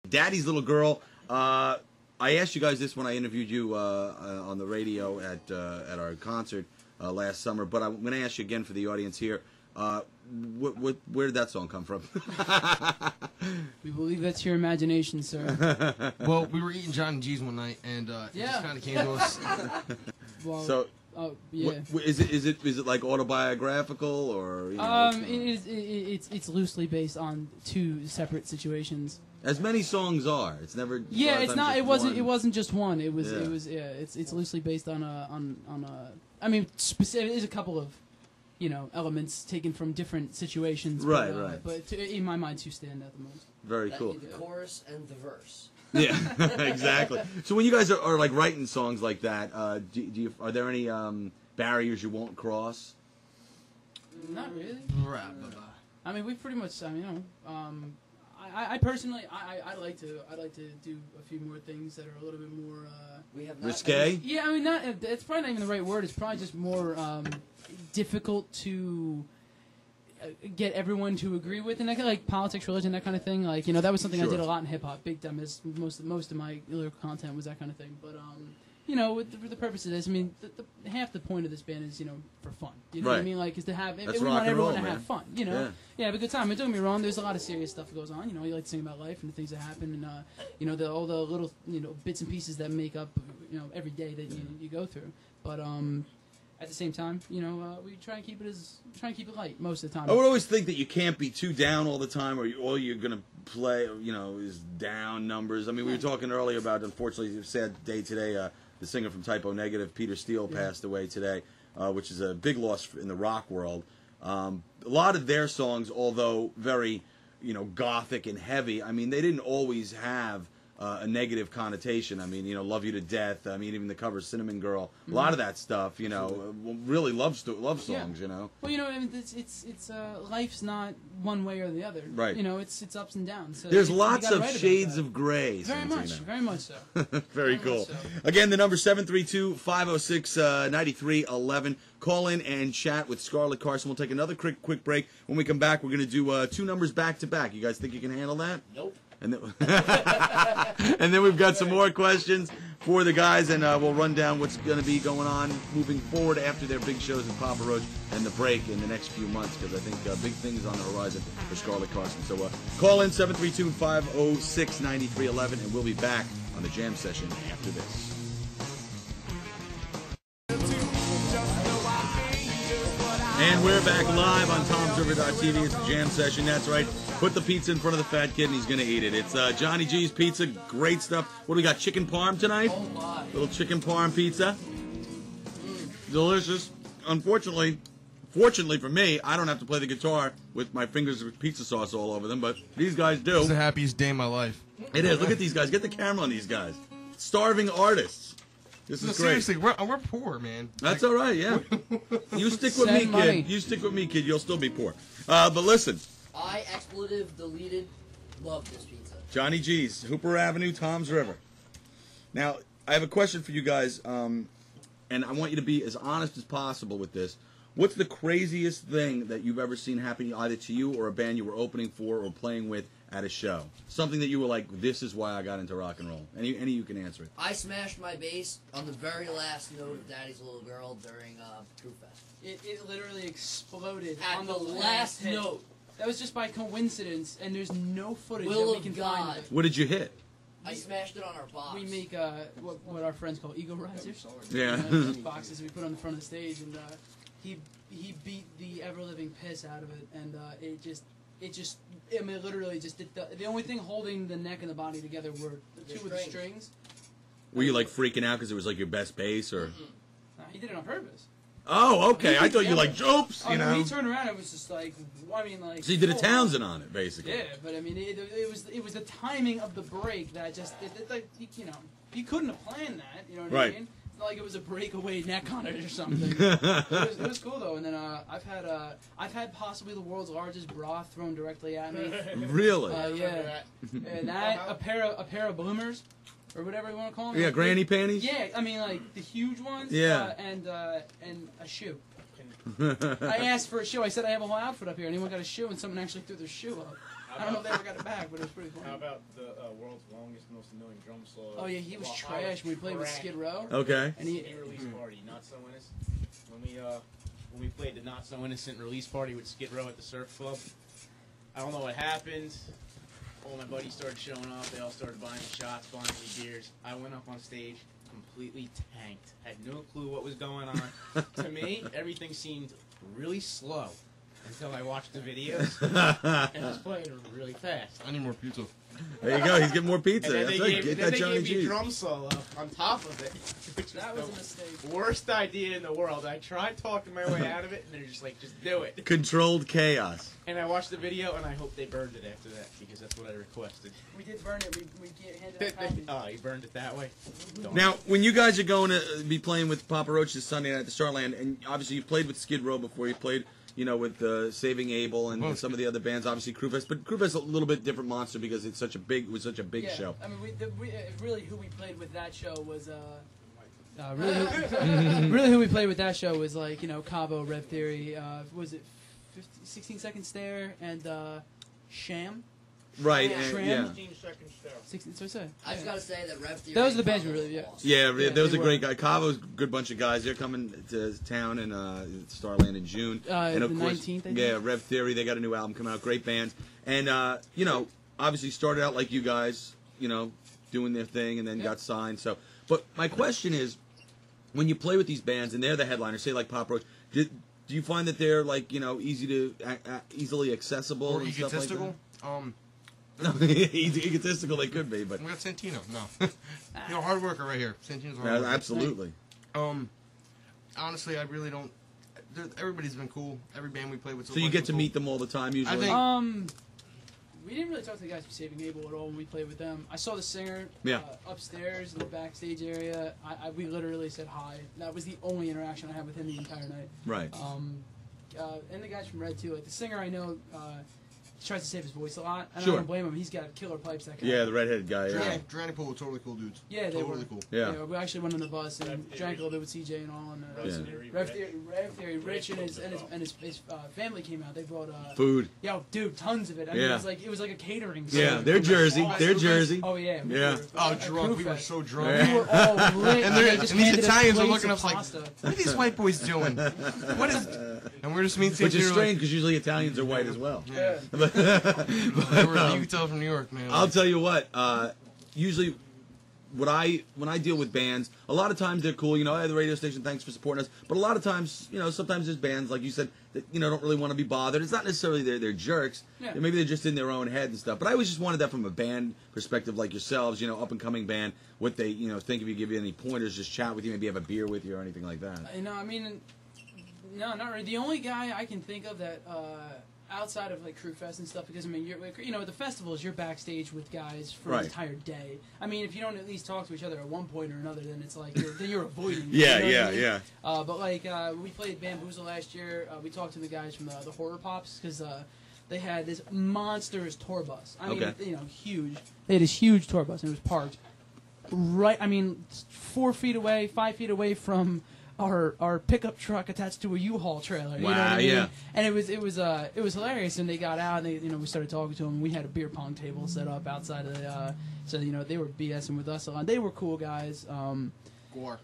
Daddy's Little Girl. I asked you guys this when I interviewed you on the radio at our concert last summer, but I'm going to ask you again for the audience here. Where did that song come from? We believe that's your imagination, sir. Well, we were eating Johnny G's one night, and it just kind of came to us. Well, so, yeah. Is it like autobiographical or? You know, it's loosely based on two separate situations. As many songs are. It's never. Yeah, it's not. It wasn't. One. It wasn't just one. It was. Yeah. It was. Yeah. It's loosely based on a. I mean, specific. There's a couple of, elements taken from different situations. Right. But, Right. But in my mind, two stand out the most. Very cool. The chorus and the verse. Yeah, exactly. So when you guys are like writing songs like that, are there any barriers you won't cross? Not really. I mean, we pretty much. I personally, I like to do a few more things that are a little bit more risque. Yeah, I mean, it's probably not even the right word. It's probably just more difficult to get everyone to agree with, and that kind of, like politics, religion, that kind of thing. Like, that was something I did a lot in hip hop, big time. As most of my lyrical content was that kind of thing. But for the purpose of this, I mean, half the point of this band is for fun. You know what I mean? Like, is to have we want everyone to have fun. Yeah, have a good time. Don't get me wrong. There's a lot of serious stuff that goes on. You like to sing about life and the things that happen, and all the little bits and pieces that make up every day that you go through. But at the same time, we try and keep it light most of the time. I would always think that you can't be too down all the time, or all you're gonna play, is down numbers. I mean, we were talking earlier about, unfortunately, a sad day today. The singer from Typo Negative, Peter Steele, passed away today, which is a big loss in the rock world. A lot of their songs, although very, gothic and heavy, I mean, they didn't always have a negative connotation. I mean, Love You to Death. I mean, even the cover Cinnamon Girl. A lot of that stuff, really love songs. Well, it's life's not one way or the other. Right. It's ups and downs. So there's lots of shades of gray. Very much so. Very cool. So. Again, the number 732-506-9311. Call in and chat with Scarlett Carson. We'll take another quick break. When we come back, we're going to do 2 numbers back to back. You guys think you can handle that? Nope. And then, and then we've got some more questions for the guys, and we'll run down what's going to be going on moving forward after their big shows in Papa Roach and the break in the next few months, because I think big things on the horizon for Scarlett Carson. So call in 732-506-9311, and we'll be back on the jam session after this. And we're back live on TomsRiver.tv. It's the jam session. That's right. Put the pizza in front of the fat kid and he's going to eat it. It's Johnny G's Pizza. Great stuff. What do we got? Chicken parm tonight? Oh, my. Little chicken parm pizza. Delicious. Fortunately for me, I don't have to play the guitar with my fingers with pizza sauce all over them, but these guys do. It's the happiest day of my life. It is. Look at these guys. Get the camera on these guys. Starving artists. This is great. Seriously, we're poor, man. That's all right, yeah. You stick with me, kid. You stick with me, kid. You'll still be poor. But listen. I expletive deleted. Love this pizza. Johnny G's, Hooper Avenue, Tom's River. Now, I have a question for you guys, and I want you to be as honest as possible with this. What's the craziest thing that you've ever seen happen either to you or a band you were opening for or playing with at a show? Something that you were like, this is why I got into rock and roll. Any of you can answer it. I smashed my bass on the very last note of Daddy's Little Girl during True Fest. It literally exploded At on the last note. That was just by coincidence, and there's no footage Will that we of can God. find of it. What did you hit? I smashed it on our box. We make what our friends call ego risers. Yeah. Boxes we put on the front of the stage, and he beat the ever living piss out of it, and it just I mean, literally just the only thing holding the neck and the body together were the two of the strings. Were you like freaking out because it was like your best bass, or? Nah, he did it on purpose. Oh, okay. I thought you like, oops, you know. When he turned around, it was just like, I mean, like. So you did a Townsend on it, basically. Yeah, but I mean, it was the timing of the break that just, you couldn't have planned that, you know what I mean? It's not like it was a breakaway neck on it or something. it was cool though, and then I've had possibly the world's largest bra thrown directly at me. Really? Yeah, and that a pair of bloomers. Or whatever you want to call them. Yeah, granny panties? Yeah, I mean, like, the huge ones. Yeah. And a shoe. I asked for a shoe. I said I have a whole outfit up here. Anyone got a shoe? And someone actually threw their shoe up. I don't know if they ever got it back, but it was pretty cool. How about the world's longest, most annoying drum solo. Oh yeah, he was trash when we played with Skid Row. Okay. And he release party, Not So Innocent. When we played the Not So Innocent release party with Skid Row at the Surf Club, I don't know what happened. All my buddies started showing up. They all started buying me shots, buying me beers. I went up on stage, completely tanked. Had no clue what was going on. To me, everything seemed really slow until I watched the videos, and it was playing really fast. I need more pizza. There you go. He's getting more pizza. And then That's they right. gave, Get then that they Johnny gave me a cheese. drum solo on top of it, which That was a the mistake. worst idea in the world. I tried talking my way out of it, and they're just like, just do it. Controlled chaos. And I watched the video, and I hope they burned it after that, because that's what I requested. We did burn it. We handed out copies. Oh, you burned it that way? Darn. Now, when you guys are going to be playing with Papa Roach this Sunday night at the Starland, and obviously you've played with Skid Row before, you played, you know, with Saving Abel and some of the other bands, obviously Crewfest, but Crewfest a little bit different monster because it was such a big Yeah, show. I mean, really who we played with that show was really who we played with that show was like, you know, Cabo, Rev Theory, was it 16 Second Stare and Sham? Right, Yeah. and, Shram. yeah. 15 seconds down. 16, so I said. I just gotta say that Rev Theory. Those are the bands we Cabo really- yeah. awesome. Yeah, Yeah, those they are great guys. Cavo's a good bunch of guys. They're coming to town in Starland in June. And of the course, 19th, I think. yeah, Rev Theory, they got a new album coming out. Great bands. And, you know, obviously started out like you guys, you know, doing their thing and then got signed. So, but my question is, when you play with these bands and they're the headliners, say like Pop Roach, do you find that they're like, you know, easily accessible Or and stuff like that? egotistical. No, egotistical they could be, but We got Santino. No, you know, hard worker right here. Santino's a hard yeah, worker. absolutely. Honestly, I really don't. Everybody's been cool. Every band we play with. So you get to meet them all the time usually. think- We didn't really talk to the guys from Saving Abel at all when we played with them. I saw the singer upstairs in the backstage area. We literally said hi. That was the only interaction I had with him the entire night. Right. And the guys from Red too. Like the singer, I know tries to save his voice a lot. And Sure. I don't blame him. He's got killer pipes. That guy. Yeah, the redheaded guy. Yeah. Johnny Pool were totally cool dudes. Yeah, they totally were. cool. Yeah. We actually went on the bus and drank a little bit with CJ and all. And Rev Theory, Rich and his family came out. They brought Food. yo, dude, tons of it. I mean, it was like a catering. Yeah, they're Jersey. They're Jersey. Oh yeah. Yeah. Oh, drunk. We were Crewfest. so drunk. We were all lit. And just these handed us Italians are plates looking of at us like, pasta. what are these white boys doing? What is? And we're just meeting. Which is strange because usually Italians are white as well. Yeah. You can tell from New York, man. I'll tell you what. Usually, when I deal with bands, a lot of times they're cool. You know, hey, the radio station, thanks for supporting us. But a lot of times, you know, sometimes there's bands like you said that don't really want to be bothered. It's not necessarily they're jerks. Yeah. Maybe they're just in their own head and stuff. But I always just wanted that from a band perspective, like yourselves. You know, up and coming band. What they think if you give you any pointers, just chat with you, maybe have a beer with you or anything like that. I mean, no, not really. The only guy I can think of that outside of like Crewfest and stuff, because I mean, at the festivals, you're backstage with guys for an entire day. I mean, if you don't at least talk to each other at one point or another, then it's like you're avoiding. Yeah, you know what I mean? yeah. But like we played Bamboozle last year. We talked to the guys from the Horror Pops because they had this monstrous tour bus. I mean, huge. They had this huge tour bus and it was parked right. I mean, 4 feet away, 5 feet away from our pickup truck attached to a U-Haul trailer. You know what I mean? Yeah. And it was hilarious. And they got out and they we started talking to them. And we had a beer pong table set up outside of the so they were BSing with us a lot. They were cool guys. Guar.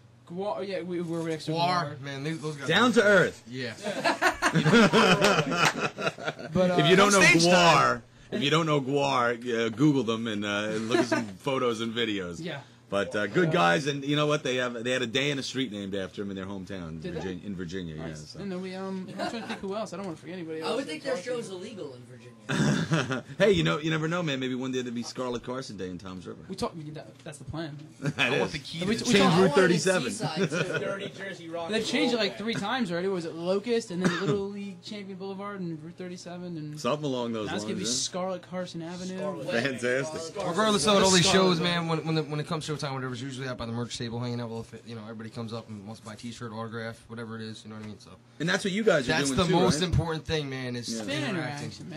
Yeah, we were extra Guar, man, those guys. Down to earth. Yeah. But If you don't know Stage Guar, Google them and look at some photos and videos. Yeah. But good guys, and you know what? They had a day in a street named after them in their hometown, Did they? in Virginia. Nice. Yeah. So. And then I'm trying to think who else. I don't want to forget anybody else. I would think their show's illegal in Virginia. Hey, you never know, man. Maybe one day there'll be Scarlet Carson Day in Tom's River. We talk. That's the plan. I want the key to We the talk- Change Route I wanted 37. Seaside, too. Dirty Jersey rock. They've changed it like 3 times already. What was it Locust and then Little League Champion Boulevard and Route 37 and Something along those now it's gonna be lines. Scarlet Carson Avenue. Scarlet. Fantastic. Regardless of all these Scarlet, shows, man, when it comes showtime, whatever, it's usually out by the merch table, hanging out with, everybody comes up and wants to buy a T-shirt, autograph, whatever it is, you know what I mean? So And that's what you guys are that's doing the too, most right? important thing, man, is Yeah. Fan interacting. interaction, man.